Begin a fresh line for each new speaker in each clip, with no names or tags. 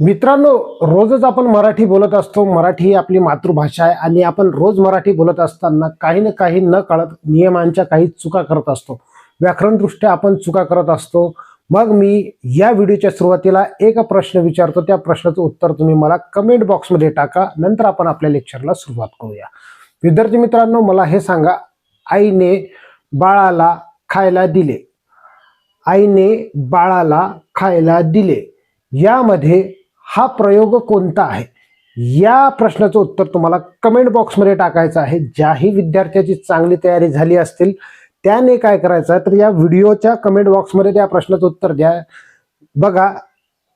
मित्रांनो, रोजच आपण मराठी बोलत असतो. मराठी ही आपली मातृभाषा आहे आणि आपण रोज मराठी बोलत असताना काही ना काही न कळत नियमांच्या काही चुका करत असतो. व्याकरणदृष्ट्या आपण चुका करत असतो. मग मी या व्हिडिओच्या सुरुवातीला एक प्रश्न विचारतो. त्या प्रश्नाचं उत्तर तुम्ही मला कमेंट बॉक्समध्ये टाका. नंतर आपण आपल्या लेक्चरला सुरुवात करूया. विद्यार्थी मित्रांनो, मला हे सांगा, आईने बाळाला खायला दिले. आईने बाळाला खायला दिले यामध्ये हा प्रयोग कोणता आहे? या प्रश्नाचं उत्तर तुम्हाला कमेंट बॉक्समध्ये टाकायचं आहे. ज्याही विद्यार्थ्याची चांगली तयारी झाली असतील त्याने काय करायचं तर या व्हिडिओच्या कमेंट बॉक्समध्ये त्या प्रश्नाचं उत्तर द्या. बघा,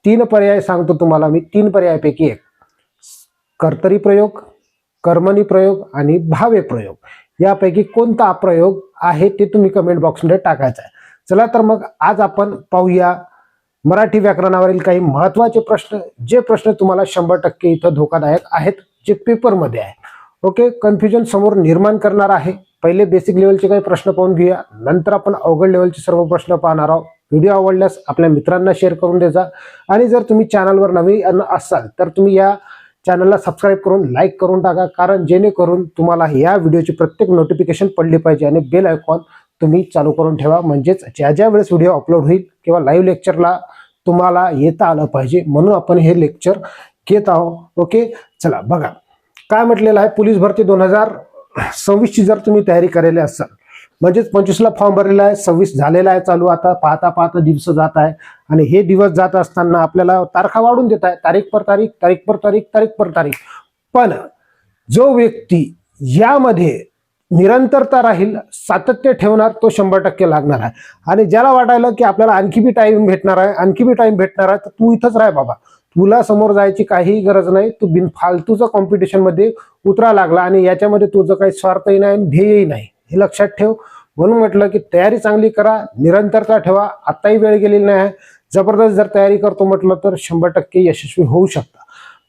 3 पर्याय सांगतो तुम्हाला मी. 3 पर्यायापैकी एक, कर्तरी प्रयोग, कर्मणी प्रयोग आणि भावे प्रयोग. यापैकी कोणता प्रयोग आहे ते तुम्ही कमेंट बॉक्समध्ये टाकायचा आहे. चला तर मग आज आपण पाहूया मराठी व्याकरणावरील काही महत्त्वाचे प्रश्न. जे प्रश्न तुम्हाला 100% इथं धोकादायक आहेत, जे पेपरमध्ये आहे. ओके, कन्फ्युजन समोर निर्माण करणार आहे. पहिले बेसिक लेवलचे काही प्रश्न पाहून घेऊया, नंतर आपण अवघड लेवलचे सर्व प्रश्न पाहणार आहोत. व्हिडिओ आवडल्यास आपल्या मित्रांना शेअर करून द्यायचा आणि जर तुम्ही चॅनलवर नवीन असाल तर तुम्ही या चॅनलला सबस्क्राईब करून लाईक करून टाका, कारण जेणेकरून तुम्हाला या व्हिडिओची प्रत्येक नोटिफिकेशन पडली पाहिजे आणि बेल आयकॉन तुम्ही चालू करून ठेवा. म्हणजेच ज्या वेळेस व्हिडिओ अपलोड होईल किंवा लाईव्ह लेक्चरला तुम्हाला येता आलं पाहिजे, म्हणून आपण हे लेक्चर घेत आहोत. ओके, चला बघा काय म्हटलेलं आहे. पोलीस भरती 2026 ची जर तुम्ही तयारी करायला असाल, म्हणजेच 25ला फॉर्म भरलेला आहे, 26 झालेला आहे चालू. आता पाहता पाहता दिवस जात आहे आणि हे दिवस जात असताना आपल्याला तारखा वाढून देत आहे, तारीख पर तारीख, तारीख पर तारीख, तारीख पर तारीख. पण जो व्यक्ती यामध्ये निरंतरता राहील, सातत्य ठेवणार, तो 100% लागणार आहे. आणि ज्याला वाटायला की आपल्याला आणखी बी टाइम भेटणार आहे, आणखी बी टाइम भेटणार आहे, तर तू इथंच राह बाबा, तुला समोर जायची काहीही गरज नाही. तू बिनफालतूचं कॉम्पिटिशन मध्ये उतरा लागला आणि याच्यामध्ये तुझं काही स्वार्थही नाही, ध्येयही नाही, हे लक्षात ठेव. म्हणून म्हटलं की तयारी चांगली करा, निरंतरता ठेवा. आताही वेळ गेलेली नाही आहे. जबरदस्त जर तयारी करतो म्हटलं तर 100% यशस्वी होऊ शकता.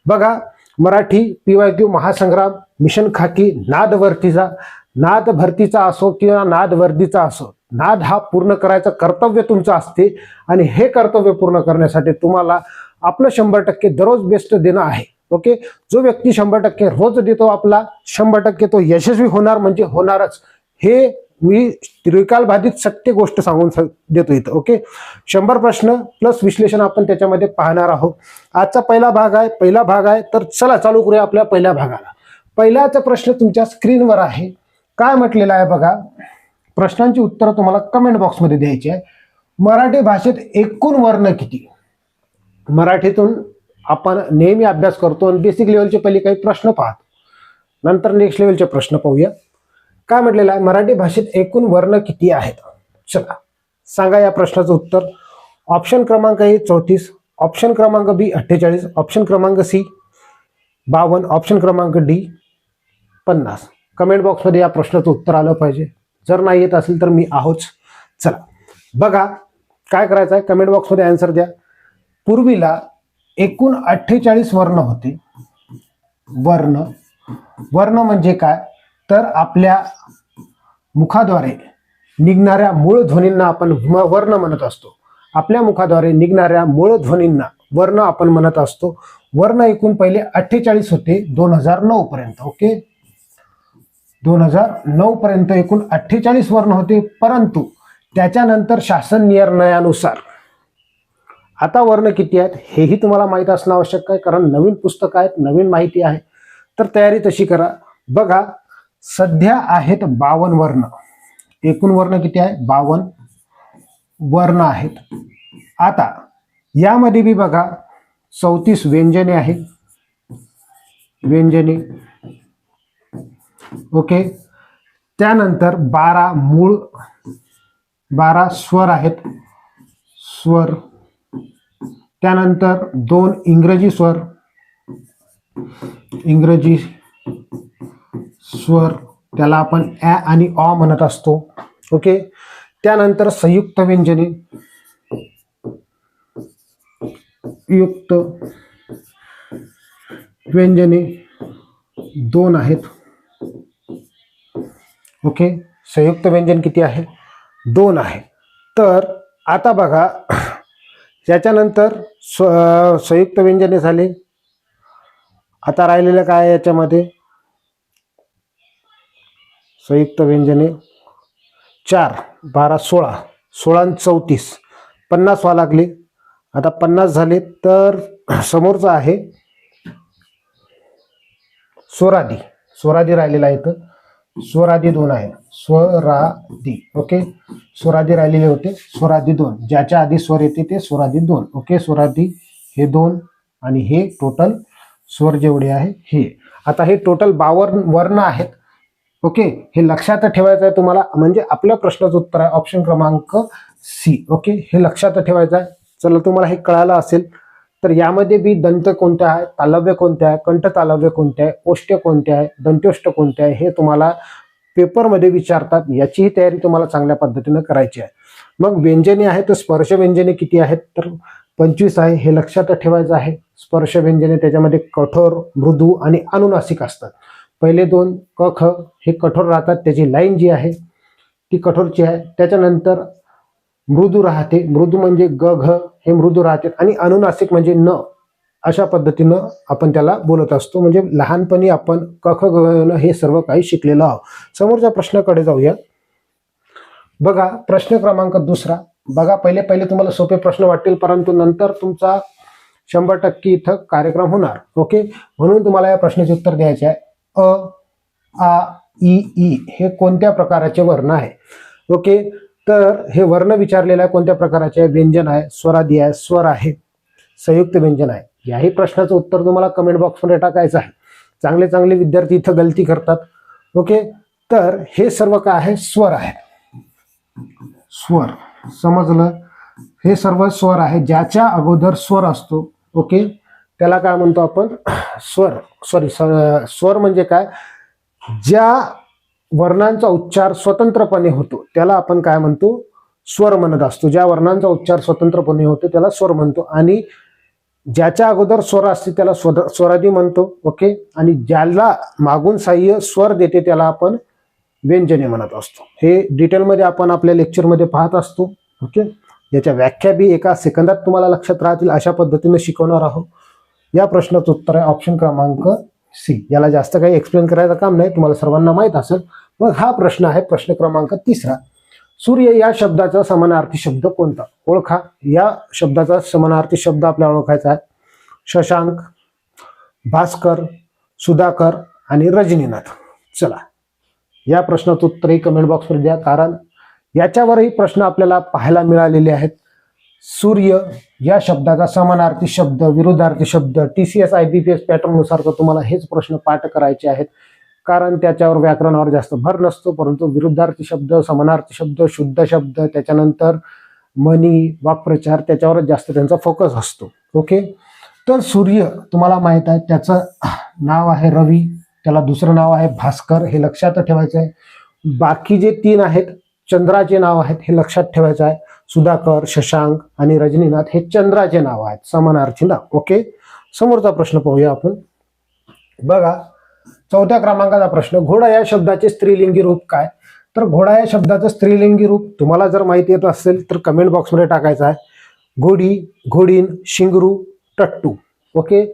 बघा, मराठी PYQ महासंग्राम, मिशन खाकी, नाद भरतीचा, नाद भरतीचा असो किंवा नाद वर्दीचा असो, नाद हा पूर्ण करायचं कर्तव्य तुमचं असते आणि हे कर्तव्य पूर्ण करण्यासाठी तुम्हाला आपलं 100% दररोज बेस्ट देणं आहे. ओके, जो व्यक्ती 100% रोज देतो आपला, 100% तो यशस्वी होणार म्हणजे होणारच. हे मी त्रिकालबाधित सत्य गोष्ट सांगून देतो इथं. ओके, 100 प्रश्न प्लस विश्लेषण आपण त्याच्यामध्ये पाहणार आहोत. आजचा पहिला भाग आहे. तर चला चालू करूया आपल्या पहिल्या भागाला. पहिल्याचा प्रश्न तुमच्या स्क्रीनवर आहे. काय म्हटलेलं आहे बघा, प्रश्नांची उत्तरं तुम्हाला कमेंट बॉक्समध्ये द्यायची आहे. मराठी भाषेत एकूण वर्ण किती? मराठीतून आपण नेहमी अभ्यास करतो आणि बेसिक लेवलचे पहिले काही प्रश्न पाहतो, नंतर नेक्स्ट लेवलचे प्रश्न पाहूया. काय म्हटलेलं आहे, मराठी भाषेत एकूण वर्ण किती आहेत? चला सांगा या प्रश्नाचं उत्तर. ऑप्शन क्रमांक A 34, ऑप्शन क्रमांक B 48, ऑप्शन क्रमांक C 52, ऑप्शन क्रमांक D 50. कमेंट बॉक्समध्ये या प्रश्नाचं उत्तर आलं पाहिजे. जर नाही येत असेल तर मी आहोच. चला बघा काय करायचं आहे, कमेंट बॉक्समध्ये आन्सर द्या. पूर्वीला एकूण 48 वर्ण होते. वर्ण म्हणजे काय तर आपल्या मुखाद्वारे निघणाऱ्या मूळ ध्वनींना आपण वर्ण म्हणत असतो. आपल्या मुखाद्वारे निघणाऱ्या मूळ ध्वनींना वर्ण आपण म्हणत असतो. वर्ण एकूण पहिले 48 होते 2009 पर्यंत. ओके, 2009 पर्यंत एकूण 48 वर्ण होते. परंतु त्याच्यानंतर शासन निर्णयानुसार आता वर्ण किती आहेत हेही तुम्हाला माहित असणं आवश्यक आहे, कारण नवीन पुस्तक आहेत, नवीन माहिती आहे. तर तयारी तशी करा. बघा, सध्या आहेत 52 वर्ण. एकूण वर्ण किती आहे? 52 वर्ण आहेत. आता यामध्ये बी बघा 34 व्यंजने आहेत. व्यंजने. ओके, त्यानंतर 12 मूळ, 12 स्वर आहेत. स्वर. त्यानंतर 2 इंग्रजी स्वर. इंग्रजी स्वर, त्याला आपण ॲ आणि ऑ म्हणत असतो. ओके, त्यानंतर संयुक्त व्यंजने. युक्त व्यंजने 2 आहेत. ओके, संयुक्त व्यंजन किती आहे? 2 आहे. तर आता बघा, त्याच्यानंतर संयुक्त व्यंजने झाले. आता राहिलेलं काय आहे याच्यामध्ये? संयुक्त व्यंजने 4, 12, 16, 16 आणि 34, 50 व्हावं लागले. आता 50 झाले तर समोरचं आहे स्वरादी. स्वरादी राहिलेला आहे, तर स्वरादी 2 आहे. स्वरादी. ओके, स्वरादी राहिलेले होते. स्वरादी 2, ज्याच्या आधी स्वर येते ते स्वरादी 2. ओके, स्वरादी हे 2 आणि हे टोटल स्वर जेवढे आहे हे. आता हे टोटल 52 वर्ण आहेत. ओके, हे लक्षात ठेवायचं आहे तुम्हाला, म्हणजे आपल्या प्रश्नाचं उत्तर आहे ऑप्शन क्रमांक सी. ओके, हे लक्षात ठेवायचं आहे. चला, तुम्हाला हे कळालं असेल तर यामध्ये बी दंत कोणते आहे, तालव्य कोणते आहे, कंठ तालव्य कोणते आहे, ओष्ठ्य कोणते आहे, दंत्योष्ठ कोणते आहे, हे तुम्हाला पेपरमध्ये विचारतात. याचीही तयारी तुम्हाला चांगल्या पद्धतीने करायची आहे. मग व्यंजने आहे तर स्पर्श व्यंजने किती आहेत? तर 25 आहे. हे लक्षात ठेवायचं आहे. स्पर्श व्यंजने त्याच्यामध्ये कठोर, मृदू आणि अनुनासिक असतात. पहिले 2 क ख हे कठोर राहतात, त्याची लाईन जी आहे ती कठोरची आहे. त्याच्यानंतर मृदू राहते, मृदू म्हणजे ग घ हे मृदू राहते, आणि अनुनासिक म्हणजे न. अशा पद्धतीनं आपण त्याला बोलत असतो. म्हणजे लहानपणी आपण क ख ग घ हे सर्व काही शिकलेलो आहोत. समोरच्या प्रश्नाकडे जाऊया. बघा प्रश्न क्रमांक 2. बघा, पहिले तुम्हाला सोपे प्रश्न वाटतील, परंतु नंतर तुमचा 100% इथं कार्यक्रम होणार. ओके, म्हणून तुम्हाला या प्रश्नाचे उत्तर द्यायचे आहे. अ, आ, इ, ई हे कोणत्या प्रकारचे वर्ण आहे? ओके, तर हे वर्ण विचारलेलं आहे कोणत्या प्रकारचे आहे? व्यंजन आहे, स्वरादी आहे, स्वर आहे, संयुक्त व्यंजन आहे. याही प्रश्नाचं उत्तर तुम्हाला कमेंट बॉक्समध्ये टाकायचं आहे. चांगले विद्यार्थी इथं गलती करतात. ओके, तर हे सर्व काय आहे? स्वर आहे. स्वर, समजलं? हे सर्व स्वर आहे. ज्याच्या अगोदर स्वर असतो, ओके, त्याला काय म्हणतो आपण? स्वर. स्वर म्हणजे काय? ज्या वर्णांचा उच्चार स्वतंत्रपणे होतो त्याला आपण काय म्हणतो? स्वर म्हणत असतो. ज्या वर्णांचा उच्चार स्वतंत्रपणे होतो त्याला स्वर म्हणतो, आणि ज्याच्या अगोदर स्वर असते त्याला स्वरादी म्हणतो. ओके, आणि ज्याला मागून साह्य स्वर देते त्याला आपण व्यंजने म्हणत असतो. हे डिटेलमध्ये आपण आपल्या लेक्चरमध्ये पाहत असतो. ओके, याच्या व्याख्या बी एका सेकंदात तुम्हाला लक्षात राहतील अशा पद्धतीने शिकवणार आहोत. या प्रश्नाचं उत्तर आहे ऑप्शन क्रमांक सी. याला जास्त काही एक्सप्लेन करायचं काम नाही, तुम्हाला सर्वांना माहित असेल. मग हा प्रश्न आहे प्रश्न क्रमांक 3. सूर्य या शब्दाचा समानार्थी शब्द कोणता? ओळखा. या शब्दाचा समानार्थी शब्द आपल्याला ओळखायचा आहे. शशांक, भास्कर, सुधाकर आणि रजनीनाथ. चला, या प्रश्नाचं उत्तरही कमेंट बॉक्समध्ये द्या, कारण याच्यावरही प्रश्न आपल्याला पाहायला मिळालेले आहेत. सूर्य या शब्दाचा समानार्थी शब्द, विरुद्धार्थी शब्द, TCS IBPS पॅटर्ननुसार तर तुम्हाला हेच प्रश्न पाठ करायचे आहेत, कारण त्याच्यावर व्याकरणावर जास्त भर नसतो, परंतु विरुद्धार्थी शब्द, समानार्थी शब्द, शुद्ध शब्द, त्याच्यानंतर म्हणी, वाक्प्रचार त्याच्यावरच जास्त त्यांचा फोकस असतो. ओके, तर सूर्य तुम्हाला माहित आहे त्याचं नाव आहे रवी, त्याला दुसरं नाव आहे भास्कर, हे लक्षात ठेवायचं आहे. बाकी जे 3 आहेत चंद्राचे नाव आहेत, हे लक्षात ठेवायचं आहे. सुधाकर, शशांक आणि रजनीनाथ हे चंद्राचे नाव आहेत, समानार्थी नाव. ओके, समोरचा प्रश्न पाहूया आपण. बघा 4थ्या क्रमांकाचा प्रश्न. घोडा या शब्दाचे स्त्रीलिंगी रूप काय? तर घोडा या शब्दाचं स्त्रीलिंगी रूप तुम्हाला जर माहिती येत असेल तर कमेंट बॉक्समध्ये टाकायचं आहे. घोडी, घोडीन, शिंगरू, टट्टू. ओके,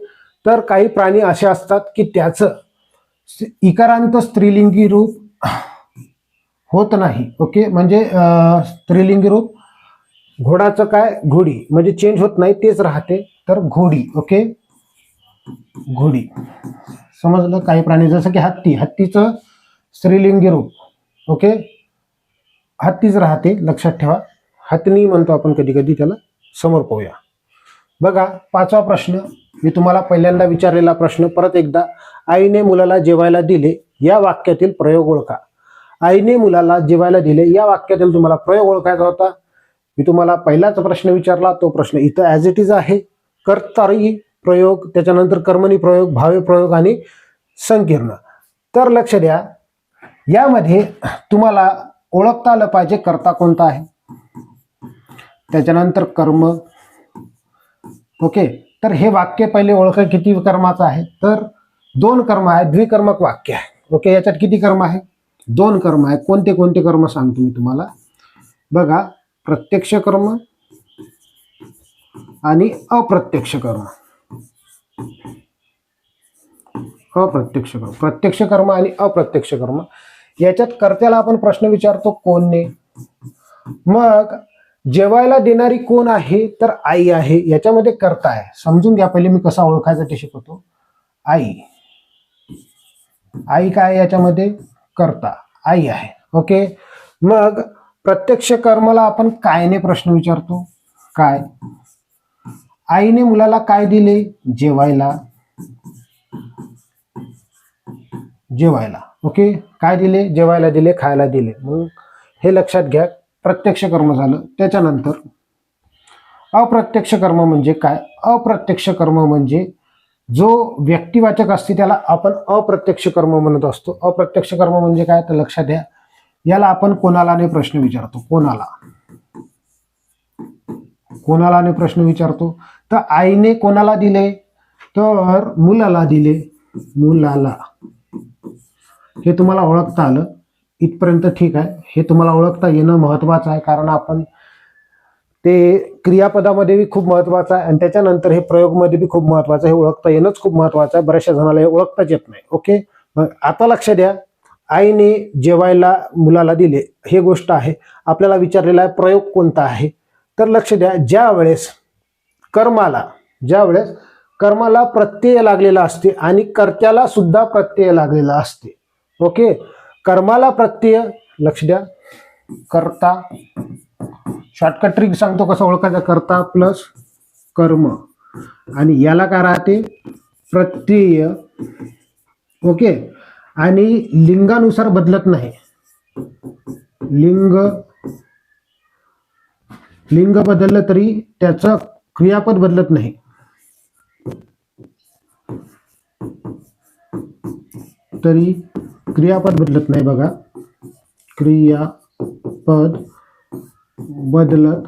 तर काही प्राणी असे असतात की त्याचं इकारांत स्त्रीलिंगी रूप होत नाही. ओके, म्हणजे स्त्रीलिंगी रूप घोडाचं काय? घोडी म्हणजे चेंज होत नाही, तेच राहते, तर घोडी. ओके, घोडी. समजलं? काही प्राणी जसं की हत्ती, हत्तीचं स्त्रीलिंगी रूप ओके हत्तीच राहते, लक्षात ठेवा. हत्नी म्हणतो आपण कधी कधी त्याला. समोर पाहूया. बघा 5वा प्रश्न, मी तुम्हाला पहिल्यांदा विचारलेला प्रश्न परत एकदा. आईने मुलाला जेवायला दिले या वाक्यातील प्रयोग ओळखा. आईने मुलाला जेवायला दिले या वाक्यातील तुम्हाला प्रयोग ओळखायचा होता. मी तुम्हाला पहिलाच प्रश्न विचारला, तो प्रश्न इथं ॲज इट इज आहे. कर्तारी प्रयोग, त्याच्यानंतर कर्मणी प्रयोग, भावे प्रयोग आणि संकीर्ण. तर लक्ष द्या, यामध्ये तुम्हाला ओळखता आलं पाहिजे कर्ता कोणता आहे, त्याच्यानंतर कर्म. ओके, तर हे वाक्य पहिले ओळखा किती कर्माचं आहे. तर 2 कर्म आहे, द्विकर्मक वाक्य आहे. ओके, याच्यात किती कर्म आहे? 2 कर्म आहे. कोणते कोणते कर्म सांगतो मी तुम्हाला. बघा, प्रत्यक्ष कर्म, आणि अप्रत्यक्ष कर्म. अप्रत्यक्ष कर्म, प्रत्यक्ष कर्म आणि अप्रत्यक्ष कर्म याच्यात कर्त्याला आपण प्रश्न विचारतो कोणने. मग जेवायला देणारी कोण आहे, तर आई आहे. याच्यामध्ये कर्ता आहे. समजून घ्या, पहिले मी कसा ओळखायचा ते शिकवतो. आई, आई काय याच्यामध्ये कर्ता, आई आहे. ओके. मग प्रत्यक्ष कर्माला आपण कायने प्रश्न विचारतो. काय, आईने मुलाला काय दिले, जेवायला. जेवायला. ओके. काय दिले, जेवायला दिले, खायला दिले. मग हे लक्षात घ्या, प्रत्यक्ष कर्म झालं. त्याच्यानंतर अप्रत्यक्ष कर्म म्हणजे काय. अप्रत्यक्ष कर्म म्हणजे जो व्यक्तिवाचक असते त्याला आपण अप्रत्यक्ष कर्म म्हणत असतो. अप्रत्यक्ष कर्म म्हणजे काय, तर लक्षात द्या, याला आपण कोणालाने प्रश्न विचारतो. कोणाला, कोणालाने प्रश्न विचारतो. तर आईने कोणाला दिले, तर मुलाला दिले. मुलाला. हे तुम्हाला ओळखता आलं इथपर्यंत, ठीक आहे. हे तुम्हाला ओळखता येणं महत्वाचं आहे, कारण आपण ते क्रियापदामध्ये बी खूप महत्वाचं आहे आणि त्याच्यानंतर हे प्रयोगमध्ये बी खूप महत्वाचं आहे. हे ओळखता येणंच खूप महत्वाचं आहे. बऱ्याचशा जणाला हे ओळखताच येत नाही. ओके. मग आता लक्ष द्या, आईने जेवायला मुलाला दिले, हे गोष्ट आहे. आपल्याला विचारलेला आहे प्रयोग कोणता आहे, तर लक्ष द्या, ज्यावेळेस कर्माला प्रत्यय लागलेला असते आणि कर्त्याला सुद्धा प्रत्यय लागलेला असते. ओके. कर्माला प्रत्यय, लक्ष द्या, कर्ता, शॉर्टकट ट्रिक सांगतो कसं ओळखायचं. कर्ता प्लस कर्म आणि याला काय राहते, प्रत्यय. ओके. आणि लिंगानुसार बदलत नाही. लिंग बदललं तरी त्याचं क्रियापद बदलत नाही. तरी क्रियापद बदलत नाही. बघा, क्रियापद बदलत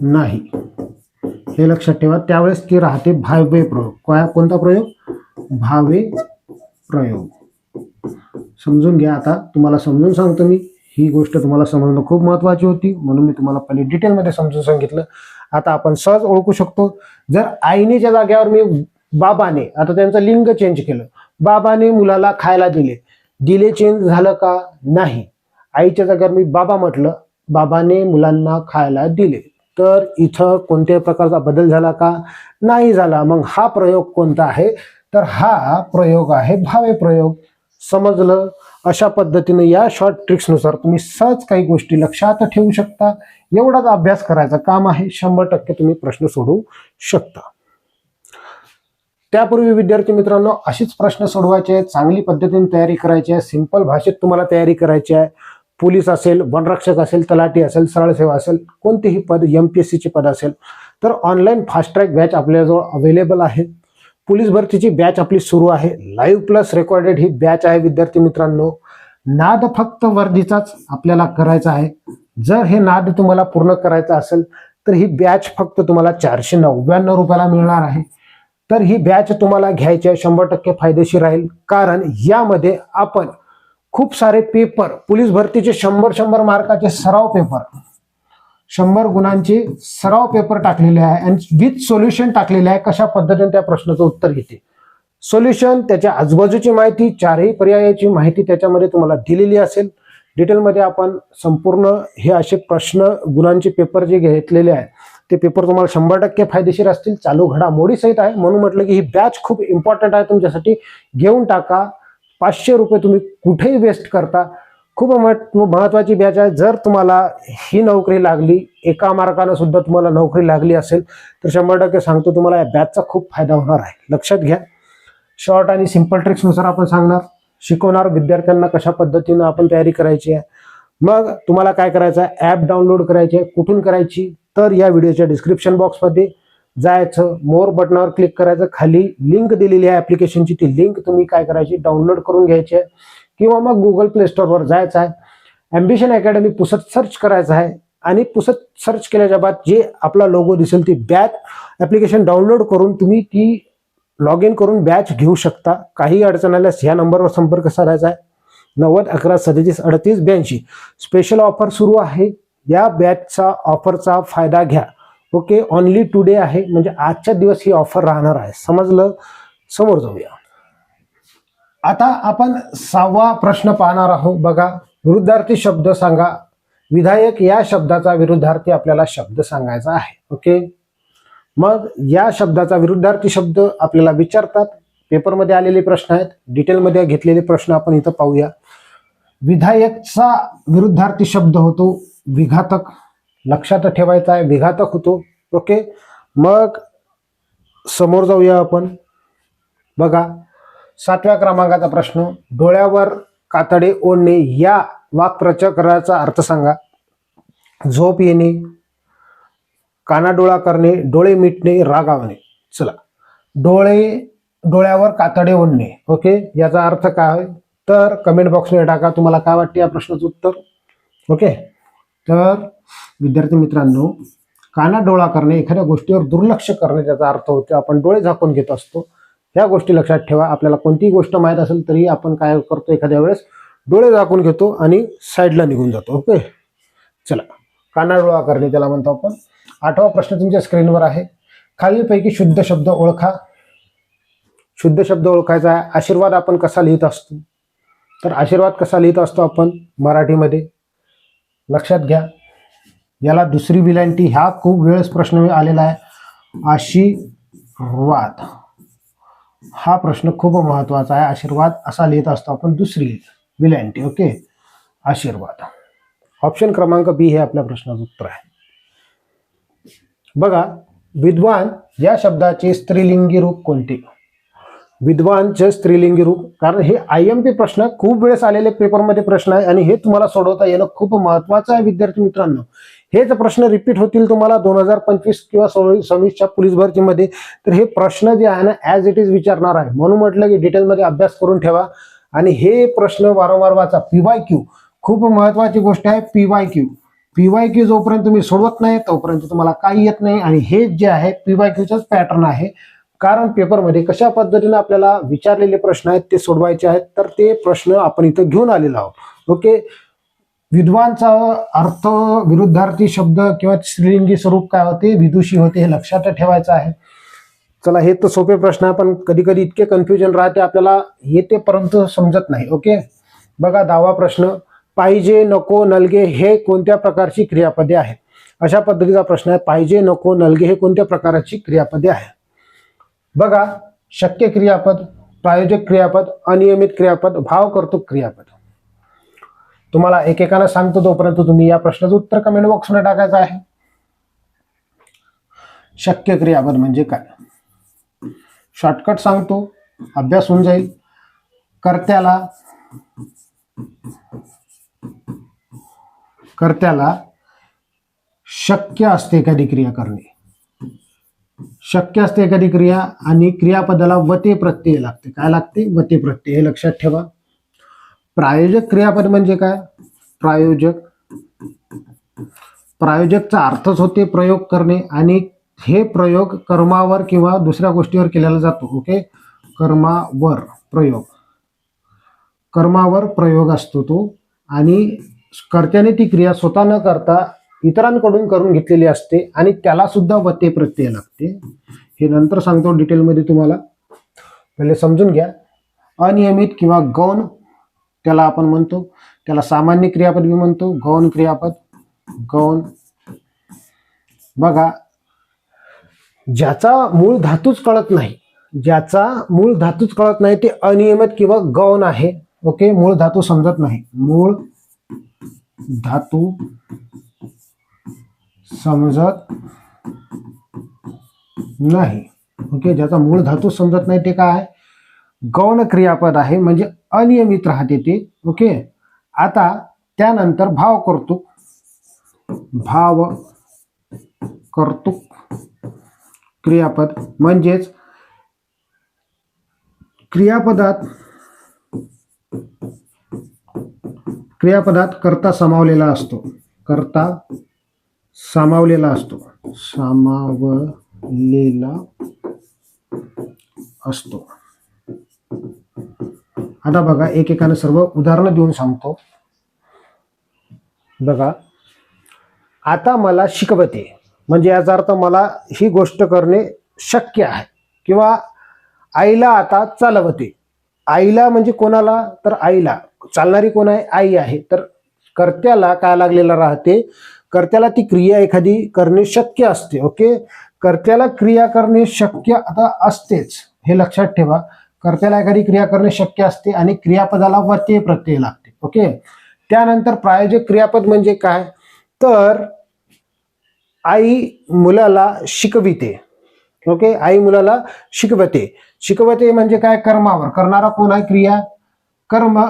नाही, हे लक्षात ठेवा. त्यावेळेस ती राहते भावे प्रयोग. कोणता प्रयोग, भावे प्रयोग. समजून घ्या. आता तुम्हाला समजून सांगतो मी. ही गोष्ट तुम्हाला समजणं खूप महत्वाची होती, म्हणून मी तुम्हाला पहिले डिटेलमध्ये समजून सांगितलं. आता आपण सहज ओळखू शकतो. जर आईनेच्या जागेवर मी बाबाने, आता त्यांचं लिंग चेंज केलं, बाबाने मुलाला खायला दिले चेंज झालं का, नाही. आईच्या जागेवर मी बाबा म्हटलं, बाबाने मुलांना खायला दिले, तर इथं कोणत्याही प्रकारचा बदल झाला का, नाही झाला. मग हा प्रयोग कोणता आहे, तर हा प्रयोग आहे भावे प्रयोग. समजलं. अशा पद्धतीने या शॉर्ट ट्रिक्सनुसार तुम्ही सहज काही गोष्टी लक्षात ठेवू शकता. एवढाच अभ्यास करायचं काम आहे. 100% तुम्ही प्रश्न सोडवू शकता. त्यापूर्वी विद्यार्थी मित्रांनो, अशीच प्रश्न सोडवायचे आहेत, चांगली पद्धतीने तयारी करायची आहे, सिंपल भाषेत तुम्हाला तयारी करायची आहे. पोलीस असेल, वनरक्षक असेल, तलाठी असेल, सरळ सेवा असेल, कोणतेही पद, MPSCचे पद असेल, तर ऑनलाईन फास्ट ट्रॅक बॅच आपल्याजवळ अवेलेबल आहे. पोलीस भरतीची बॅच आपली सुरू आहे. लाईव्ह प्लस रेकॉर्डेड ही बॅच आहे. विद्यार्थी मित्रांनो, नाद फक्त वर्दीचाच आपल्याला करायचा आहे. जर हे नाद तुम्हाला पूर्ण करायचा असेल तर ही बॅच फक्त तुम्हाला 499 रुपयाला मिळणार आहे. तर ही बॅच तुम्हाला घ्यायची आहे, 100% फायदेशीर राहील. कारण यामध्ये आपण खूप सारे पेपर, पोलीस भरतीचे 100 मार्काचे सराव पेपर, 100 गुणांचे सराव पेपर टाकलेले आहे आणि विथ सोल्युशन टाकलेले आहे. कशा पद्धतीने त्या प्रश्नाचं उत्तर येते, सोल्युशन, त्याच्या आजूबाजूची माहिती, चारही पर्यायाची माहिती त्याच्यामध्ये तुम्हाला दिलेली असेल. डिटेलमध्ये आपण संपूर्ण हे असे प्रश्न गुणांचे पेपर जे घेतलेले आहे ते पेपर तुम्हाला 100% फायदेशीर असतील. चालू घडामोडी सहित आहे, म्हणून म्हटलं की ही बॅच खूप इम्पॉर्टंट आहे तुमच्यासाठी. घेऊन टाका. 500 रुपये तुम्ही कुठेही वेस्ट करता. खूप महत्वाची बॅच आहे. जर तुम्हाला ही नोकरी लागली, एका मार्कानं सुद्धा तुम्हाला नोकरी लागली असेल तर 100% सांगतो तुम्हाला या बॅचचा खूप फायदा होणार आहे. लक्षात घ्या. शॉर्ट आणि सिंपल ट्रिक्सनुसार आपण सांगणार, शिकवणार विद्यार्थ्यांना कशा पद्धतीनं आपण तयारी करायची आहे. मग तुम्हाला काय करायचं आहे, ॲप डाउनलोड करायची आहे. कुठून करायची, तर या व्हिडिओच्या डिस्क्रिप्शन बॉक्समध्ये जायचं, मोर बटनावर क्लिक करायचं, खाली लिंक दिलेली आहे ॲप्लिकेशनची, ती लिंक तुम्ही काय करायची, डाउनलोड करून घ्यायची आहे. किंवा मग गुगल प्ले स्टोअरवर जायचं आहे, ॲम्बिशन अकॅडमी पुसत सर्च करायचं आहे आणि पुसत सर्च केल्याच्या बाद जे आपला लोगो दिसेल ती बॅच ॲप्लिकेशन डाउनलोड करून तुम्ही ती लॉग इन करून बॅच घेऊ शकता. काही अडचण आल्यास ह्या नंबरवर संपर्क साधायचा आहे, 90 11 37 38 82. स्पेशल ऑफर सुरू आहे. या बॅचचा ऑफरचा फायदा घ्या. ओके, ओनली टुडे आहे, म्हणजे आजच्या दिवस ही ऑफर राहणार आहे. समजलं? समोर जाऊया. आता आपण 6वा प्रश्न पाहणार आहोत. बघा, विरुद्धार्थी शब्द सांगा. विधायक या शब्दाचा विरुद्धार्थी आपल्याला शब्द सांगायचा आहे. ओके, मग या शब्दाचा विरुद्धार्थी शब्द आपल्याला विचारतात. पेपरमध्ये आलेले प्रश्न आहेत, डिटेलमध्ये घेतलेले प्रश्न आपण इथं पाहूया. विधायकचा विरुद्धार्थी शब्द होतो विघातक. लक्षात ठेवायचा आहे, विघातक होतो. ओके, मग समोर जाऊया आपण. बघा, 7व्या क्रमांकाचा प्रश्न, डोळ्यावर कातडे ओढणे या वाक्प्रचाराचा अर्थ सांगा. झोप येणे, कानाडोळा करणे, डोळे मिटणे, रागावणे. चला, डोळ्यावर कातडे ओढणे. ओके, याचा अर्थ काय? तर कमेंट बॉक्समध्ये टाका तुम्हाला काय वाटते या प्रश्नाचं उत्तर. ओके, तर विद्यार्थी मित्रांनो, कानाडोळा करणे, एखाद्या गोष्टीवर दुर्लक्ष करणे त्याचा अर्थ होतो आपण डोळे झाकून घेत असतो. या गोष्टी लक्षात ठेवा. आपल्याला कोणतीही गोष्ट माहीत असेल तरी आपण काय करतो, एखाद्या वेळेस डोळे झाकून घेतो आणि साईडला निघून जातो. ओके, चला, कानाडोळा करणे त्याला म्हणतो आपण. 8वा प्रश्न तुमच्या स्क्रीनवर आहे. खालीलपैकी शुद्ध शब्द ओळखा. शुद्ध शब्द ओळखायचा आहे. आशीर्वाद आपण कसा लिहित असतो? तर आशीर्वाद कसा लिहित असतो आपण मराठीमध्ये? लक्षात घ्या, याला दुसरी विलांटी. हा खूप वेळेस प्रश्न आलेला आहे. आशीर्वाद हा प्रश्न खूप महत्वाचा आहे. आशीर्वाद असा लिहित असतो आपण दुसरी विलांटी. ओके, आशीर्वाद. ऑप्शन क्रमांक बी हे आपल्या प्रश्नाचं उत्तर आहे. बघा, विद्वान या शब्दाचे स्त्रीलिंगी रूप कोणते? विद्वानचे स्त्रीलिंगी रूप, कारण हे IMP प्रश्न खूप वेळेस आलेले पेपरमध्ये प्रश्न आहे आणि हे तुम्हाला सोडवता येणं खूप महत्वाचं आहे. विद्यार्थी मित्रांनो, हेच प्रश्न रिपीट होतील तुम्हाला 2025 किंवा 26च्या पोलीस भरतीमध्ये. तर हे प्रश्न जे आहे ना, ॲज इट इज विचारणार आहे. म्हणून म्हटलं की डिटेलमध्ये अभ्यास करून ठेवा आणि हे प्रश्न वारंवार वाचा. PYQ खूप महत्वाची गोष्ट आहे. PYQ जोपर्यंत तुम्ही सोडवत नाही तोपर्यंत तुम्हाला काही येत नाही. आणि हे जे आहे PYQचंच पॅटर्न आहे, कारण पेपरमध्ये कशा पद्धतीने आपल्याला विचारलेले प्रश्न आहेत ते सोडवायचे आहेत. तर ते प्रश्न आपण इथं घेऊन आलेलो आहोत. ओके, विद्वानचा अर्थ विरुद्धार्थी शब्द किंवा स्त्रीलिंगी स्वरूप काय होते? विदुषी होते. हे लक्षात ठेवायचं आहे. चला, हे तर सोपे प्रश्न आहे, पण कधी कधी इतके कन्फ्युजन राहते आपल्याला येते परंतु समजत नाही. ओके, बघा 10वा प्रश्न, पाहिजे, नको, नलगे हे कोणत्या प्रकारची क्रियापदे आहेत? अशा पद्धतीचा प्रश्न आहे. पाहिजे, नको, नलगे हे कोणत्या प्रकारची क्रियापदे आहे? बघा, शक्य क्रियापद, प्रायोजक क्रियापद, अनियमित क्रियापद, भावकर्तृक क्रियापद. तुम्हाला एकेकानं सांगतो, तोपर्यंत तुम्ही या प्रश्नाचं उत्तर कमेंट बॉक्समध्ये टाकायचं आहे. शक्य क्रियापद म्हणजे काय? शॉर्टकट सांगतो, अभ्यास होऊन जाईल. कर्त्याला शक्य असते एखादी क्रिया करणे. शक्य असते एखादी क्रिया आणि क्रियापदाला वते प्रत्यय लागते. काय लागते? वते प्रत्यय. हे लक्षात ठेवा. प्रायोजक क्रियापद म्हणजे काय? प्रायोजकचा अर्थच होते प्रयोग करणे आणि हे प्रयोग कर्मावर किंवा दुसऱ्या गोष्टीवर केलेला जातो. ओके, कर्मावर प्रयोग असतो तो आणि कर्त्याने ती क्रिया स्वतः न करता इतरांकडून करून घेतलेली असते आणि त्याला सुद्धा वते प्रत्यय लागते. हे नंतर सांगतो डिटेलमध्ये तुम्हाला, पहिले समजून घ्या. अनियमित किंवा गौण त्याला आपण म्हणतो, त्याला सामान्य क्रियापद बी म्हणतो, गौण क्रियापद. बघा, ज्याचा मूळ धातूच कळत नाही ते अनियमित किंवा गौण आहे. ओके, मूळ धातू समजत नाही. मूळ धातू समजत नाही. ओके, ज्याचा मूळ धातू समजत नाही ते काय आहे? गौण क्रियापद आहे, म्हणजे अनियमित राहते ते. ओके, आता त्यानंतर भावकर्तृक क्रियापद म्हणजेच क्रियापदात कर्ता सामावलेला असतो. आता बघा, एकेकाने सर्व उदाहरणं देऊन सांगतो. बघा, आता मला शिकवते, म्हणजे याचा अर्थ मला ही गोष्ट करणे शक्य आहे. किंवा आईला आता चालवते. आईला म्हणजे कोणाला, तर आईला. चालणारी कोण आहे, आई आहे. तर कर्त्याला काय लागलेलं राहते, कर्त्याला ती क्रिया एखादी करणे शक्य असते. ओके, कर्त्याला क्रिया करणे शक्य आता असतेच, हे लक्षात ठेवा. कर्त्याला एखादी क्रिया करणे शक्य असते आणि क्रियापदाला वते प्रत्यय लागते. ओके, त्यानंतर प्रायोजक क्रियापद म्हणजे काय, तर आई मुलाला शिकविते. ओके, आई मुलाला शिकवते. शिकवते म्हणजे काय, कर्मावर. करणारा कोण आहे, क्रिया. कर्म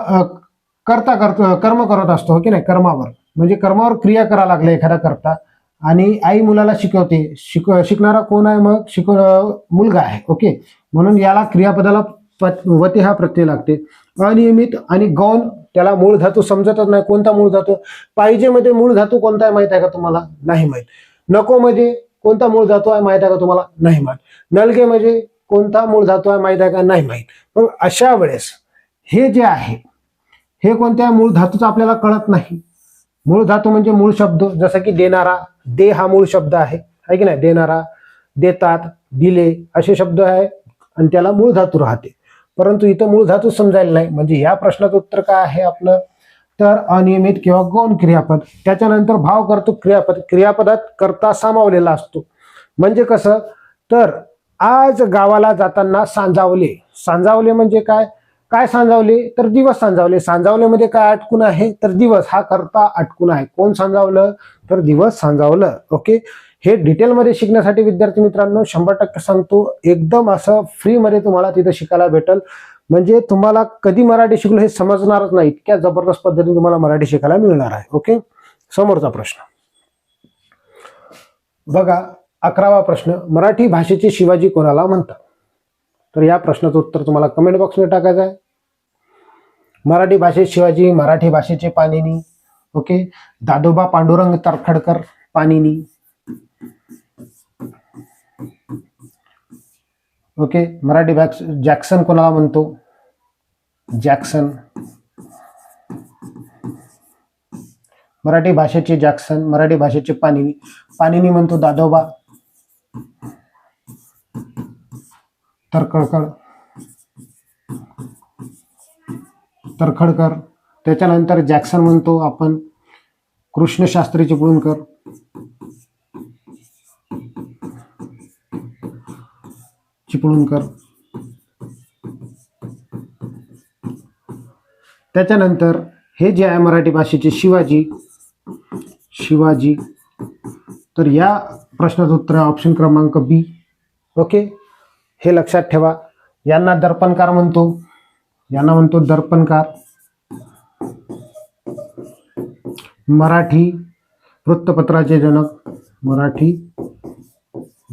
कर्म करत असतो. ओके नाही, कर्मावर म्हणजे कर्मावर क्रिया करा लागले एखादा करता. आणि आई मुलाला शिकवते. शिकणारा कोण आहे, मग मुलगा आहे. ओके, म्हणून याला क्रियापदाला वते हा प्रत्यय लागते. अनियमित आणि गौण, त्याला मूळ धातू समजतच नाही. कोणता मूळ धातू, पाहिजे मध्ये मूळ धातू कोणता आहे माहित आहे का तुम्हाला, नाही माहित. नको मध्ये कोणता मूळ धातू आहे माहित आहे का तुम्हाला, नाही माहित. नलगे म्हणजे कोणता मूळ धातू आहे माहित आहे का, नाही माहित. मग अशा वेळेस हे जे आहे हे कोणत्या मूळ धातूचं आपल्याला कळत नाही. मूळ धातू म्हणजे मूळ शब्द, जसं की देणारा, दे हा मूळ शब्द आहे की नाही. देणारा, देतात, दिले असे शब्द आहे आणि त्याला मूळ धातू राहते. परंतु इथं मूळ धातू समजायला नाही. म्हणजे या प्रश्नाचं उत्तर काय आहे आपलं, तर अनियमित किंवा गौण क्रियापद. त्याच्यानंतर भाव कर्तृक क्रियापद. क्रियापदात कर्ता सामावलेला असतो. म्हणजे कसं, तर आज गावाला जाताना सांजावले. सांजावले म्हणजे काय, काय सांजावले, तर दिवस सांजावले. सांजावलेमध्ये काय अटकून आहे, तर दिवस हा कर्ता अटकून आहे. कोण सांजावलं, तर दिवस सांजावलं. ओके, हे डिटेलमध्ये शिकण्यासाठी विद्यार्थी मित्रांनो 100% सांगतो, एकदम असं फ्रीमध्ये तुम्हाला तिथं शिकायला भेटल. म्हणजे तुम्हाला कधी मराठी शिकलो हे समजणारच नाही, इतक्या जबरदस्त पद्धतीने तुम्हाला मराठी शिकायला मिळणार आहे. ओके, समोरचा प्रश्न बघा. 11वा प्रश्न, मराठी भाषेचे शिवाजी कोणाला म्हणतात. तर या प्रश्नाचं उत्तर तुम्हाला कमेंट बॉक्समध्ये टाकायचं आहे. मराठी भाषेत शिवाजी, मराठी भाषेचे Panini. Okay, Dadoba Pandurang Tarkhadkar Panini. Okay, Marathi Jackson कोणाला म्हणतो, जॅक्सन. मराठी भाषेचे जॅक्सन, मराठी भाषेचे पाणिनी. पाणिनी म्हणतो दादोबा तर्खडकर. त्याच्यानंतर जॅक्सन म्हणतो आपण कृष्णशास्त्री चिपळूणकर. त्याच्यानंतर हे जे आहे मराठी भाषेचे शिवाजी, तर या प्रश्नाचं उत्तर ऑप्शन क्रमांक बी. ओके, हे लक्षात ठेवा. यांना दर्पणकार म्हणतो, दर्पणकार. मराठी वृत्तपत्राचे जनक, मराठी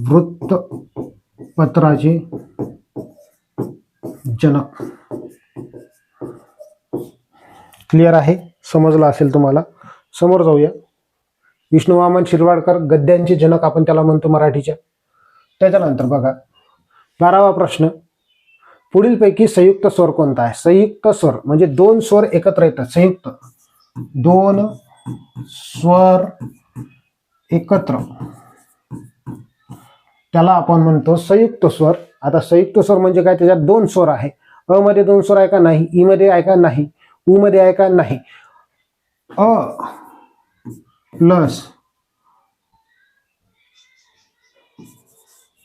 वृत्तपत्राचे जनक. क्लिअर आहे, समजलं असेल तुम्हाला. समोर जाऊया. विष्णू वामन शिरवाडकर, गद्यांचे जनक आपण त्याला म्हणतो मराठीच्या. त्याच्यानंतर बघा 12वा प्रश्न, पुढीलपैकी संयुक्त स्वर कोणता आहे. संयुक्त स्वर म्हणजे दोन स्वर एकत्र येतात. संयुक्त, दोन स्वर एकत्र, त्याला आपण म्हणतो संयुक्त स्वर. आता संयुक्त स्वर म्हणजे काय, त्याच्यात दोन स्वर आहे. अ मध्ये दोन स्वर आहे का, नाही. ई मध्ये आहे का, नाही. उ मध्ये आहे का, नाही. अ प्लस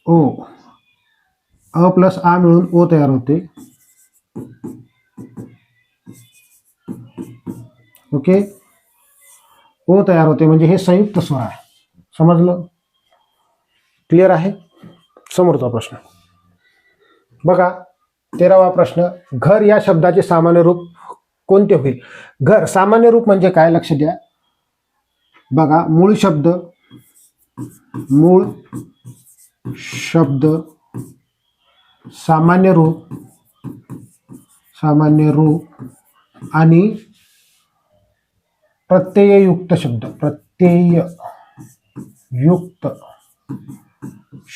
ओ, अ प्लस आ मिळून ओ तयार होते. ओके, ओ तयार होते म्हणजे हे संयुक्त स्वर आहे. समजलं, क्लिअर आहे. समोरचा प्रश्न बघा. 13वा प्रश्न, घर या शब्दाचे सामान्य रूप कोणते होईल. घर सामान्य रूप म्हणजे काय, लक्ष द्या. बघा, मूळ शब्द सामान्य रूप आणि प्रत्यययुक्त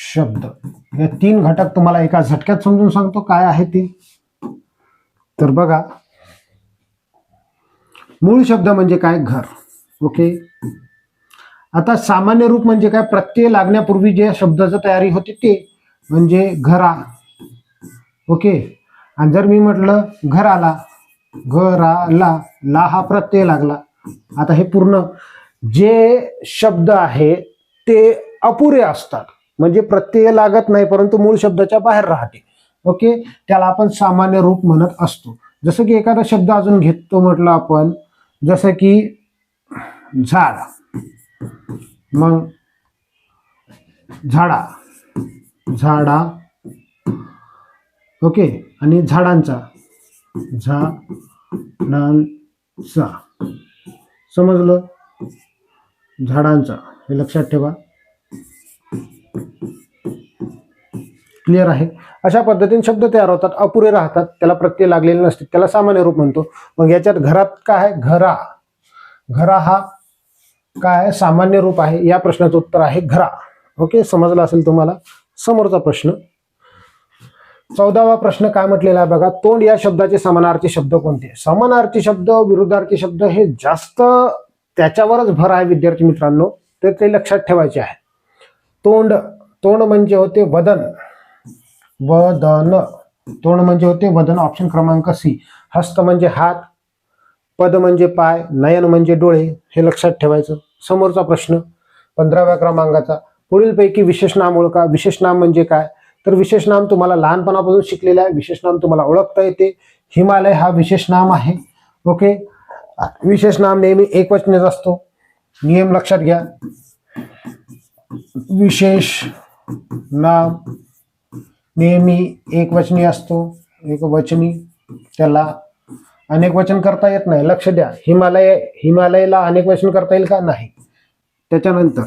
शब्द, हे तीन घटक तुम्हाला एका झटक्यात समजून सांगतो काय आहे ते. तर बघा, मूळ शब्द म्हणजे काय, घर. ओके, आता सामान्य रूप म्हणजे काय, प्रत्यय लागण्यापूर्वी जे शब्दाची तयारी होते ते म्हणजे घरा. ओके. आणि जर मी म्हटलं घराला, घराला, ला हा प्रत्यय लागला. आता हे पूर्ण जे शब्द आहे ते अपुरे असतात, म्हणजे प्रत्यय लागत नाही परंतु मूळ शब्दाच्या बाहेर राहते. ओके. त्याला आपण सामान्य रूप म्हणत असतो. जसं की एखादा शब्द अजून घेतो म्हटलं आपण, जसं की झाड, मग झाडा, झाडा. ओके. आणि झाडांचा, झाडांचा. समजलं? झाडांचा, हे लक्षात ठेवा. क्लिअर आहे? अशा पद्धतीने शब्द तयार होतात, अपुरे राहतात, त्याला प्रत्यय लागलेले नसते, त्याला सामान्य रूप म्हणतो. मग याच्यात घरात काय आहे, घरा. घरा हा काय आहे, सामान्य रूप आहे. या प्रश्नाचं उत्तर आहे घरा. ओके. समजलं असेल तुम्हाला. समोरचा प्रश्न 14वा प्रश्न काय म्हटलेला आहे बघा, तोंड या शब्दाचे समानार्थी शब्द कोणते. समानार्थी शब्द, विरुद्धार्थी शब्द हे जास्त त्याच्यावरच भर आहे विद्यार्थी मित्रांनो, तर ते लक्षात ठेवायचे आहे. तोंड, तोंड म्हणजे होते वदन, वदन. तोंड म्हणजे होते वदन. ऑप्शन क्रमांक सी. हस्त म्हणजे हात, पद म्हणजे पाय, नयन म्हणजे डोळे, हे लक्षात ठेवायचं. समोरचा प्रश्न 15व्या क्रमांकाचा, पुढीलपैकी विशेष नाम ओळखा. विशेष नाम म्हणजे काय, तर विशेष नाम तुम्हाला लहानपणापासून शिकलेलं आहे, विशेष नाम तुम्हाला ओळखता येते. हिमालय हा विशेष नाम आहे. ओके. विशेष नाम नेहमी एकवचनीच असतो, नियम लक्षात घ्या. विशेष नाम नेहमी एकवचनी असतो, एकवचनी. त्याला अनेक वचन करता येत नाही, लक्ष द्या. हिमालयाला अनेक वचन करता येईल का, नाही. त्याच्यानंतर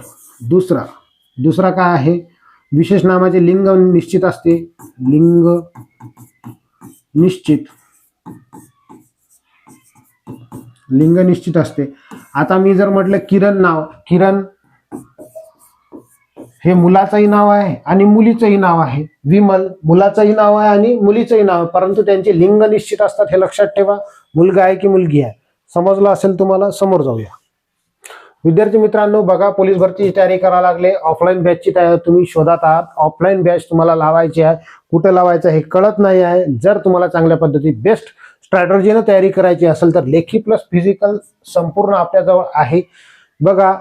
दुसरा काय आहे, विशेष नामाचे लिंग निश्चित असते, लिंग निश्चित, लिंग निश्चित असते. आता मी जर म्हटलं किरण नाव, किरण हे मुलाचंही नाव आहे आणि मुलीचंही नाव आहे. विमल मुलाचंही नाव आहे आणि मुलीचंही नाव आहे, परंतु त्यांचे लिंग निश्चित असतात, हे लक्षात ठेवा. मुलगा आहे की मुलगी आहे. समजलं असेल तुम्हाला. समोर जाऊया. विद्यार्थी मित्रांनो बघा, पोलीस भरतीची तयारी करायला लागले, ऑफलाईन बॅचची तयारी तुम्ही शोधात आहात. ऑफलाईन बॅच तुम्हाला लावायची आहे, कुठं लावायचं हे कळत नाही आहे. जर तुम्हाला चांगल्या पद्धती बेस्ट स्ट्रॅटर्जीनं तयारी करायची असेल तर लेखी प्लस फिजिकल संपूर्ण आपल्याजवळ आहे. बघा,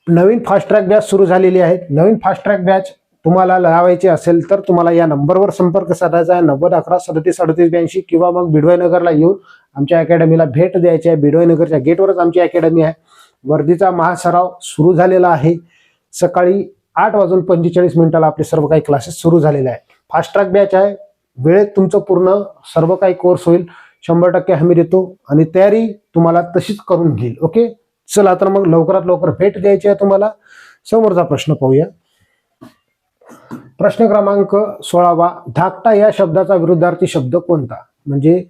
नवीन फास्ट ट्रॅक बॅच सुरू झालेली आहे. नवीन फास्ट ट्रॅक बॅच तुम्हाला लावायची असेल तर तुम्हाला या नंबरवर संपर्क साधायचा आहे, 9011373882, किंवा मग बिडवाईनगरला येऊन आमच्या अकॅडमीला भेट द्यायची आहे. बिडवाईनगरच्या गेटवरच आमची अकॅडमी आहे. वर्दीचा महासराव सुरू झालेला आहे. सकाळी 8:45 आपले सर्व काही क्लासेस सुरू झालेले आहे. फास्ट ट्रॅक बॅच आहे, वेळेत तुमचं पूर्ण सर्व काही कोर्स होईल. 100% हमी देतो आणि तयारी तुम्हाला तशीच करून घेईल. ओके. चला तर मग लवकरात लवकर भेट द्यायची आहे तुम्हाला. समोरचा प्रश्न पाहूया. प्रश्न क्रमांक 16वा, धाकटा या शब्दाचा विरुद्धार्थी शब्द कोणता. म्हणजे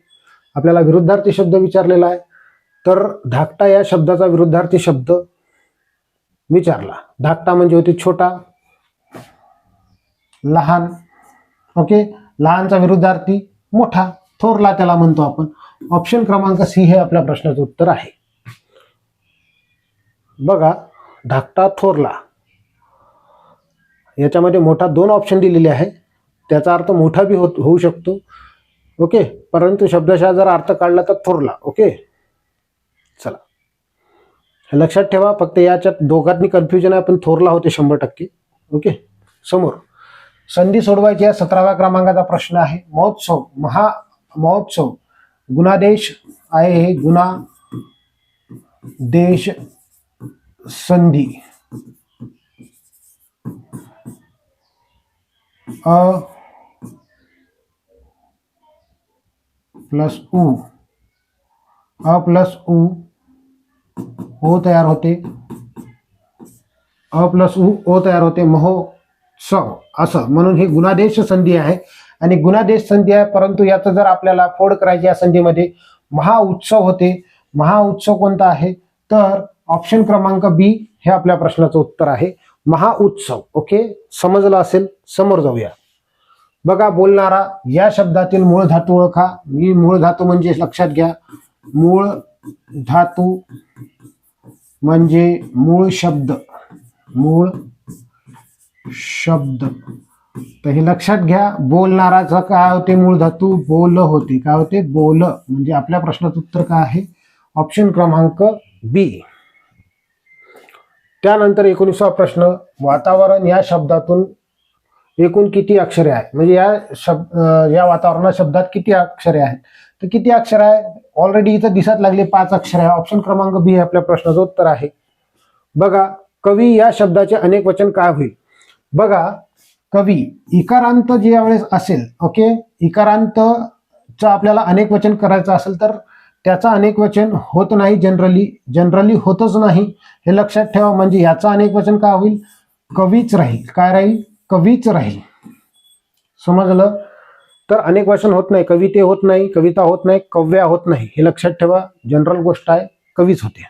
आपल्याला विरुद्धार्थी शब्द विचारलेला आहे, तर धाकटा या शब्दाचा विरुद्धार्थी शब्द विचारला. धाकटा म्हणजे होते छोटा, लहान. ओके. लहानचा विरुद्धार्थी मोठा, थोरला त्याला म्हणतो आपण. ऑप्शन क्रमांक सी हे आपल्या प्रश्नाचं उत्तर आहे. बघा, धाकटा, थोरला, याच्यामध्ये मोठा 2 ऑप्शन दिलेले आहे. त्याचा अर्थ मोठा बी होऊ शकतो. ओके. परंतु शब्दशः जर अर्थ काढला तर थोरला. ओके. चला, हे लक्षात ठेवा. फक्त याच्यात दोघांनी कन्फ्युजन आहे, पण थोरला होते 100%. ओके. समोर संधी सोडवायची आहे. 17व्या क्रमांकाचा प्रश्न आहे. महोत्सव, महोत्सव, गुणादेश आहे. हे गुणादेश संधी, अ प्लस उ, अ प्लस उ, ओ तयार होते, अ प्लस उ, ओ तयार होते, महोत्सव असं. म्हणून हे गुणादेश संधी आहे. आणि गुणादेश संधी आहे, परंतु याचं जर आपल्याला फोड करायची या संधीमध्ये महाउत्सव होते. महाउत्सव कोणता आहे, तर ऑप्शन क्रमांक बी हे आपल्या प्रश्नाचं उत्तर आहे, महाउत्सव. ओके. समजलं असेल. समोर जाऊया. बघा, बोलणारा या शब्दातील मूळ धातू ओळखा. मी मूळ धातू म्हणजे लक्षात घ्या, मूळ धातू म्हणजे मूळ शब्द. मूळ शब्द. तर हे लक्षात घ्या, बोलणाराचं काय होते मूळ धातू? बोल होते. काय होते? बोल. म्हणजे आपल्या प्रश्नाचं उत्तर काय आहे? ऑप्शन क्रमांक बी. त्यानंतर 19वा प्रश्न, वातावरण या शब्दातून एकूण किती अक्षरे आहेत? म्हणजे या वातावरण शब्दात किती अक्षरे आहेत? तर किती अक्षर आहे? ऑलरेडी इथं दिसत लागले 5 अक्षर आहे. ऑप्शन क्रमांक बी हे आपल्या प्रश्नाचं उत्तर आहे. बघा, कवी या शब्दाचे अनेक वचन काय होईल? बघा, कवी इकारांत ज्यावेळेस असेल, ओके, इकारांतचं आपल्याला अनेक वचन करायचं असेल तर त्याचा अनेक वचन होत नाही. जनरली होतच नाही, हे लक्षात ठेवा. म्हणजे याचा अनेक वचन काय होईल? कवीच राहील. काय राहील? कवीच राहील. समजलं? तर अनेक वचन होत नाही, कविते होत नाही, कविता होत नाही, कव्या होत नाही, हे लक्षात ठेवा. जनरल गोष्ट आहे, कवीच होते.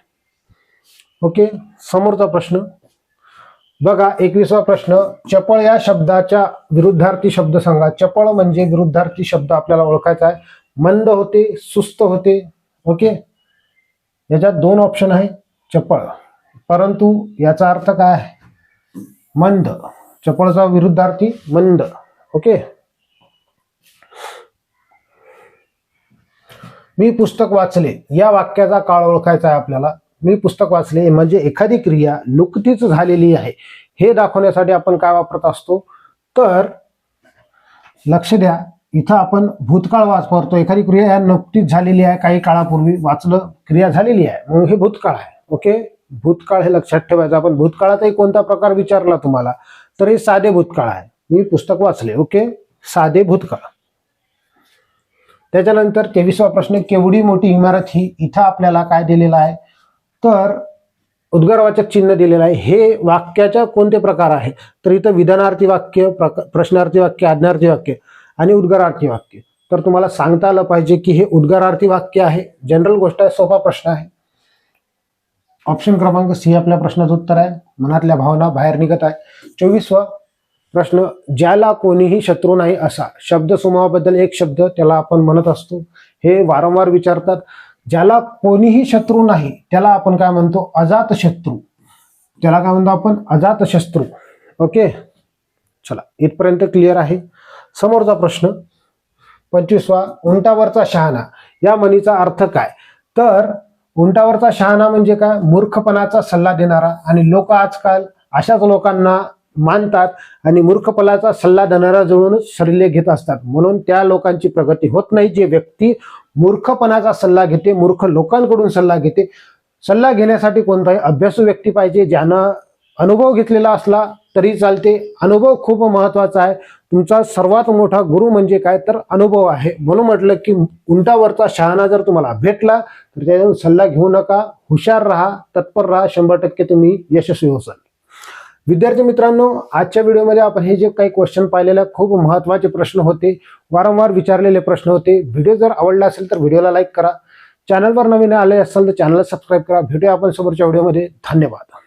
ओके. समोरचा प्रश्न बघा, 21वा प्रश्न, चपळ या शब्दाच्या विरुद्धार्थी शब्द सांगा. चपळ म्हणजे विरुद्धार्थी शब्द आपल्याला ओळखायचा आहे. मंद होते, सुस्त होते. ओके, याच्यात 2 ऑप्शन आहे. चपळ, परंतु याचा अर्थ काय आहे? मंद. चपळचा विरुद्धार्थी मंद. ओके. मी पुस्तक वाचले या वाक्याचा काळ ओळखायचा आहे आपल्याला. मी पुस्तक वाचले म्हणजे एखादी क्रिया नुकतीच झालेली आहे हे दाखवण्यासाठी आपण काय वापरत असतो? तर लक्ष द्या, इथं आपण भूतकाळ वापरतो. एखादी क्रिया नुकतीच झालेली आहे, काही काळापूर्वी वाचलं, क्रिया झालेली आहे, म्हणून हे भूतकाळ आहे. ओके, भूतकाळ हे लक्षात ठेवायचं. आपण भूतकाळाचाही कोणता प्रकार विचारला तुम्हाला तर हे साधे भूतकाळ आहे. मी पुस्तक वाचले. ओके, साधे भूतकाळ. त्याच्यानंतर 23वा प्रश्न, केवढी मोठी इमारत ही? इथं आपल्याला काय दिलेलं आहे? तर उद्गारवाचक चिन्ह दिलेलं आहे. हे वाक्याच्या कोणते प्रकार आहे? तर इथं विधानार्थी वाक्य, प्रश्नार्थी वाक्य, आज्ञार्थी वाक्य आणि उद्गारार्थी वाक्य. तर तुम्हाला सांगता आलं पाहिजे की हे उद्गारार्थी वाक्य आहे. जनरल गोष्ट आहे, सोपा प्रश्न आहे. ऑप्शन क्रमांक सी आपल्या प्रश्नाचं उत्तर आहे. मनातल्या भावना बाहेर निघत आहे. 24वा प्रश्न, ज्याला कोणीही शत्रू नाही असा शब्दसमूहाबद्दल एक शब्द त्याला आपण म्हणत असतो. हे वारंवार विचारतात. ज्याला कोणीही शत्रू नाही त्याला आपण काय म्हणतो? अजात शत्रू. त्याला काय म्हणतो आपण? अजात शत्रू. ओके, चला इथपर्यंत क्लिअर आहे. समोरचा प्रश्न 25वा, उंटावरचा शहाणा या म्हणीचा अर्थ काय? तर उंटावरचा शहाणा म्हणजे काय? मूर्खपणाचा सल्ला देणारा. आणि लोक आजकाल अशाच लोकांना मानतात आणि मूर्खपणाचा सल्ला देणारा जवळूनच शरीरे घेत असतात. म्हणून त्या लोकांची प्रगती होत नाही. जे व्यक्ती मूर्खपणाचा सल्ला घेते, मूर्ख लोकांकडून सल्ला घेते, सल्ला घेण्यासाठी कोणताही अभ्यासू व्यक्ती पाहिजे, ज्यानं अनुभव घेतलेला असला तरी चालते. अनुभव खूप महत्वाचा आहे. तुमचा सर्वात मोठा गुरु म्हणजे काय? तर अनुभव आहे. म्हणून म्हटलं की उंटावरचा शहाणा जर तुम्हाला भेटला तर त्याच्यातून सल्ला घेऊ नका. हुशार राहा, तत्पर राहा, 100% तुम्ही यशस्वी होसाल. विद्यार्थी मित्रांनो, आजच्या व्हिडिओमध्ये आपण हे जे काही क्वेश्चन पाहिलेले खूप महत्त्वाचे प्रश्न होते, वारंवार विचारलेले प्रश्न होते. व्हिडिओ जर आवडला असेल तर व्हिडिओला लाईक करा. चॅनलवर नवीन आले असाल तर चॅनलला सबस्क्राईब करा. भेटूया आपण समोरच्या व्हिडिओमध्ये. धन्यवाद.